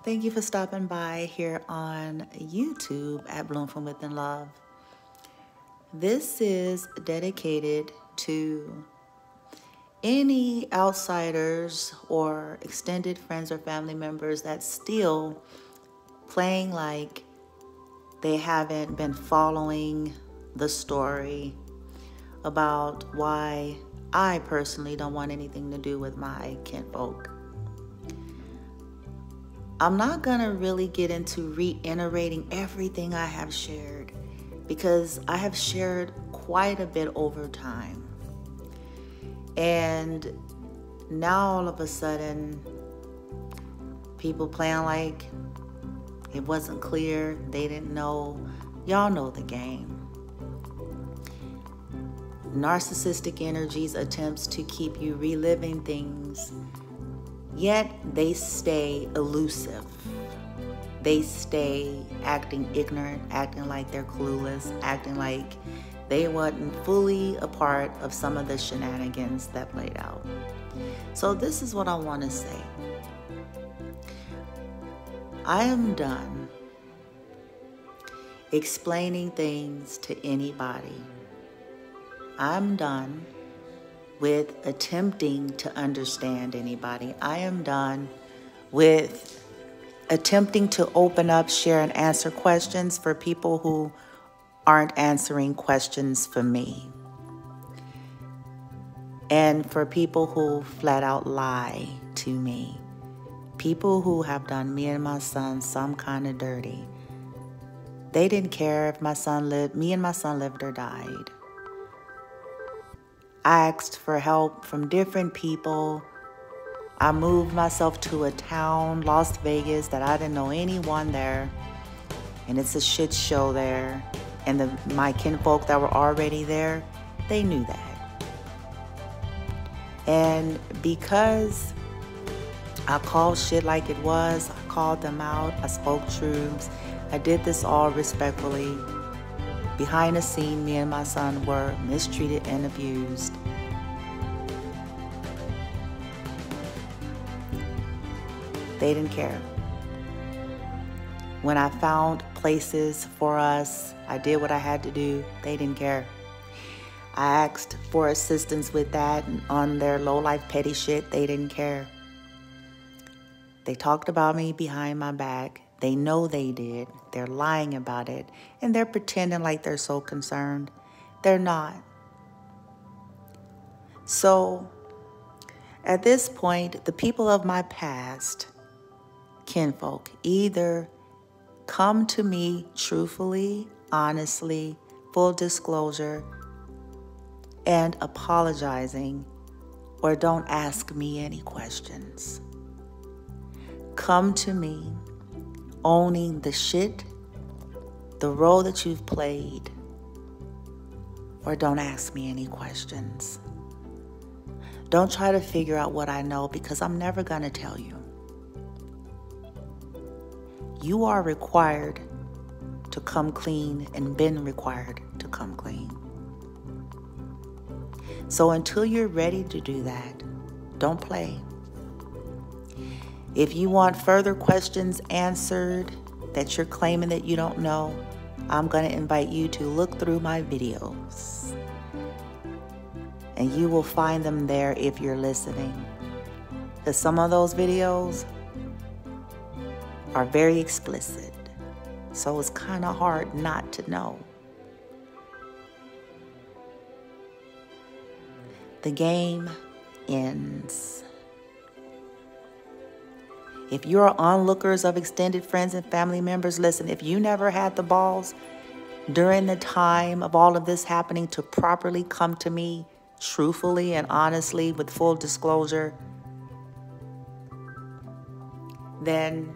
Thank you for stopping by here on YouTube at Bloom from Within Love. This is dedicated to any outsiders or extended friends or family members that's still playing like they haven't been following the story about why I personally don't want anything to do with my kinfolk. I'm not going to really get into reiterating everything I have shared because I have shared quite a bit over time. And now all of a sudden, people playing like it wasn't clear, they didn't know. Y'all know the game. Narcissistic energies attempts to keep you reliving things, yet they stay elusive. They stay acting ignorant, acting like they're clueless, acting like they wasn't fully a part of some of the shenanigans that played out. So this is what I want to say. I am done explaining things to anybody. I'm done with attempting to understand anybody. I am done with attempting to open up, share, and answer questions for people who aren't answering questions for me. And for people who flat out lie to me. People who have done me and my son some kind of dirty. They didn't care if me and my son lived or died. I asked for help from different people. I moved myself to a town, Las Vegas, that I didn't know anyone there. And it's a shit show there. And my kinfolk that were already there, they knew that. And because I called shit like it was, I called them out, I spoke truths, I did this all respectfully. Behind the scene, me and my son were mistreated and abused. They didn't care. When I found places for us, I did what I had to do. They didn't care. I asked for assistance with that and on their low-life petty shit. They didn't care. They talked about me behind my back. They know they did. They're lying about it. And they're pretending like they're so concerned. They're not. So, at this point, the people of my past, kinfolk, either come to me truthfully, honestly, full disclosure, and apologizing, or don't ask me any questions. Come to me owning the shit, the role that you've played, or don't ask me any questions. Don't try to figure out what I know because I'm never going to tell you. You are required to come clean and been required to come clean. So until you're ready to do that, don't play. If you want further questions answered that you're claiming that you don't know, I'm going to invite you to look through my videos. And you will find them there if you're listening. Because some of those videos are very explicit. So it's kind of hard not to know. The game ends. If you're onlookers of extended friends and family members, listen, if you never had the balls during the time of all of this happening to properly come to me truthfully and honestly with full disclosure, then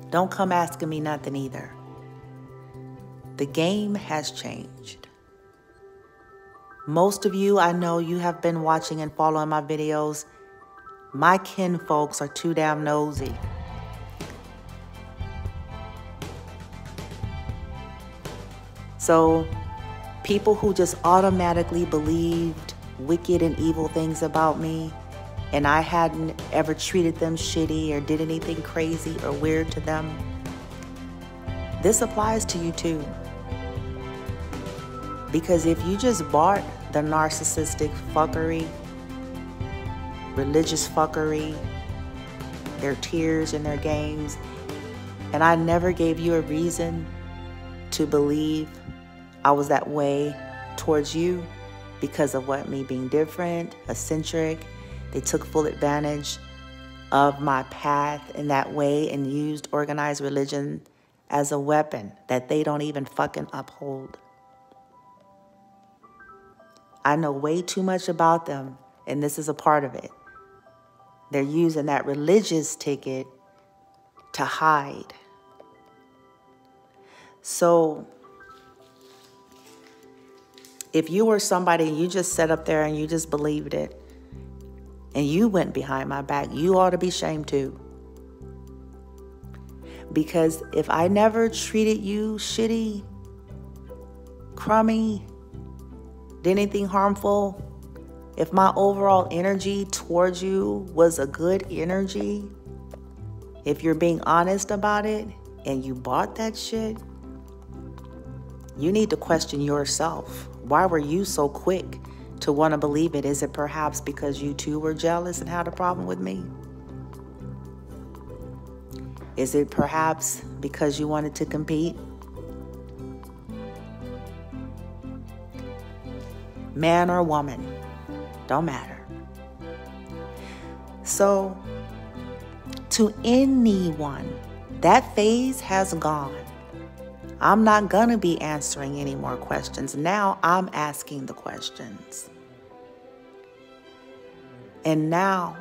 don't come asking me nothing either. The game has changed. Most of you, I know you have been watching and following my videos. My kinfolks are too damn nosy. So people who just automatically believed wicked and evil things about me, and I hadn't ever treated them shitty or did anything crazy or weird to them, this applies to you too. Because if you just bought the narcissistic fuckery, religious fuckery, their tears and their games, and I never gave you a reason to believe I was that way towards you because of what, me being different, eccentric, they took full advantage of my path in that way and used organized religion as a weapon that they don't even fucking uphold. I know way too much about them, and this is a part of it. They're using that religious ticket to hide. So if you were somebody and you just sat up there and you just believed it, and you went behind my back, you ought to be ashamed too. Because if I never treated you shitty, crummy, did anything harmful, if my overall energy towards you was a good energy, if you're being honest about it and you bought that shit, you need to question yourself. Why were you so quick to want to believe it? Is it perhaps because you too were jealous and had a problem with me? Is it perhaps because you wanted to compete? Man or woman, don't matter. So, to anyone, that phase has gone. I'm not going to be answering any more questions. Now I'm asking the questions. And now,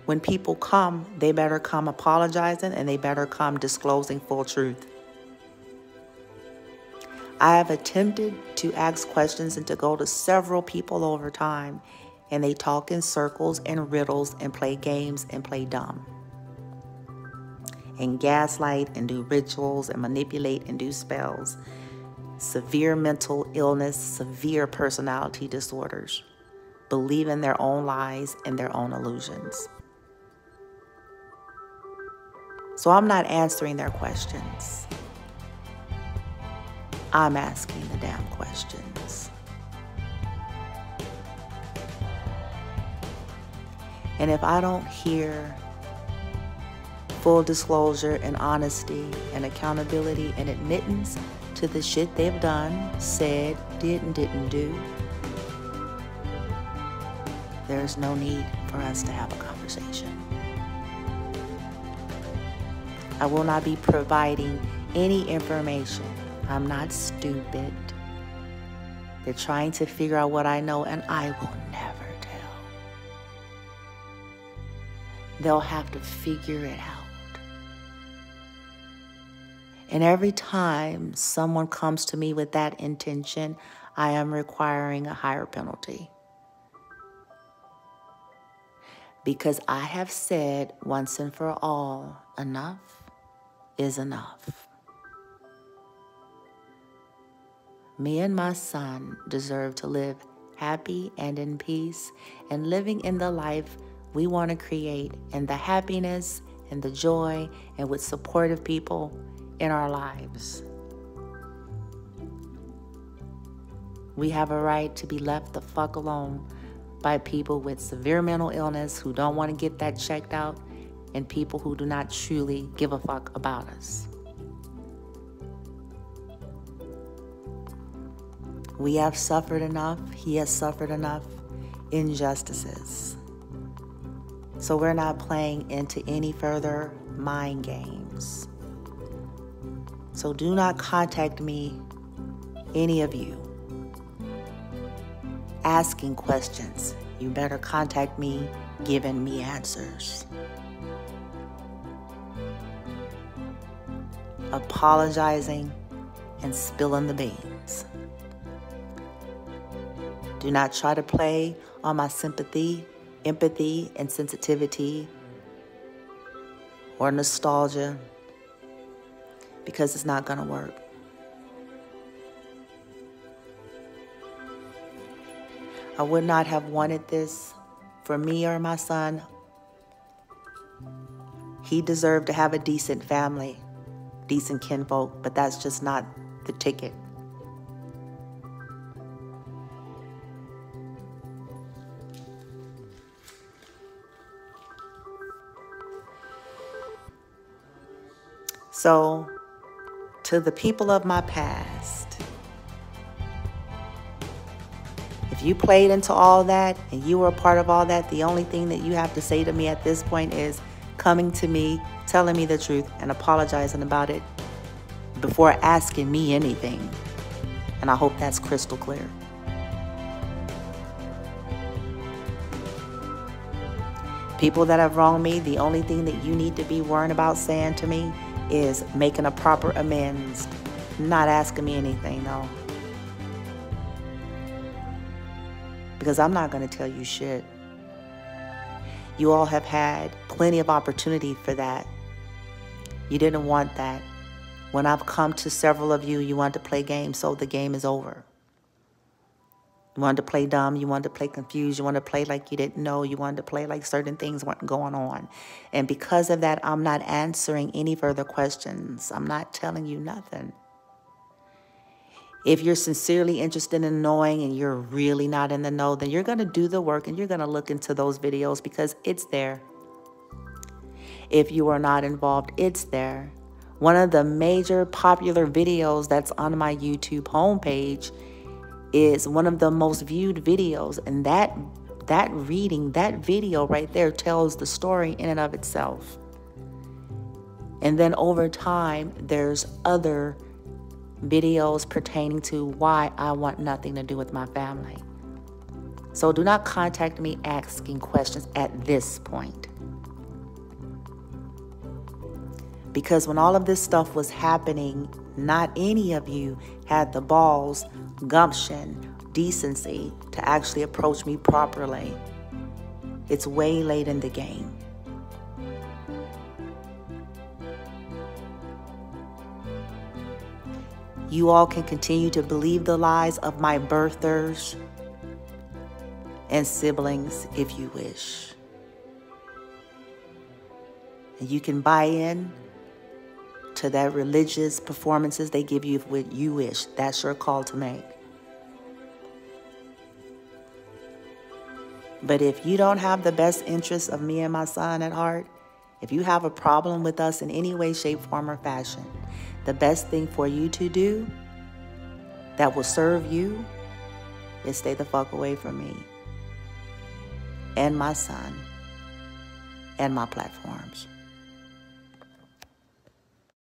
when people come, they better come apologizing and they better come disclosing full truth. I have attempted to ask questions and to go to several people over time, and they talk in circles and riddles and play games and play dumb. And gaslight and do rituals and manipulate and do spells. Severe mental illness, severe personality disorders. Believe in their own lies and their own illusions. So I'm not answering their questions. I'm asking the damn questions. And if I don't hear full disclosure and honesty and accountability and admittance to the shit they've done, said, did, and didn't do, there's no need for us to have a conversation. I will not be providing any information. I'm not stupid. They're trying to figure out what I know, and I will never tell. They'll have to figure it out. And every time someone comes to me with that intention, I am requiring a higher penalty. Because I have said once and for all, enough is enough. Me and my son deserve to live happy and in peace and living in the life we want to create, and the happiness and the joy and with supportive people in our lives. We have a right to be left the fuck alone by people with severe mental illness who don't want to get that checked out, and people who do not truly give a fuck about us. We have suffered enough. He has suffered enough injustices. So we're not playing into any further mind games. So do not contact me, any of you, asking questions. You better contact me giving me answers. Apologizing and spilling the beans. Do not try to play on my sympathy, empathy, and sensitivity or nostalgia, because it's not going to work. I would not have wanted this for me or my son, he deserved to have a decent family, decent kinfolk, but that's just not the ticket. So, to the people of my past, if you played into all that and you were a part of all that, the only thing that you have to say to me at this point is coming to me, telling me the truth, and apologizing about it before asking me anything. And I hope that's crystal clear. People that have wronged me, the only thing that you need to be worrying about saying to me is making a proper amends, not asking me anything, no. Because I'm not going to tell you shit. You all have had plenty of opportunity for that. You didn't want that. When I've come to several of you, you want to play games, so the game is over. You wanted to play dumb, you wanted to play confused, you wanted to play like you didn't know, you wanted to play like certain things weren't going on. And because of that, I'm not answering any further questions. I'm not telling you nothing. If you're sincerely interested in knowing and you're really not in the know, then you're going to do the work and you're going to look into those videos because it's there. If you are not involved, it's there. One of the major popular videos that's on my YouTube homepage is one of the most viewed videos, and that video right there tells the story in and of itself. And then over time, there's other videos pertaining to why I want nothing to do with my family. So do not contact me asking questions at this point. Because when all of this stuff was happening, not any of you had the balls, gumption, decency to actually approach me properly. It's way late in the game. You all can continue to believe the lies of my birthers and siblings if you wish. And you can buy in to that religious performances they give you if you wish. That's your call to make. But if you don't have the best interests of me and my son at heart, if you have a problem with us in any way, shape, form, or fashion, the best thing for you to do that will serve you is stay the fuck away from me and my son and my platforms.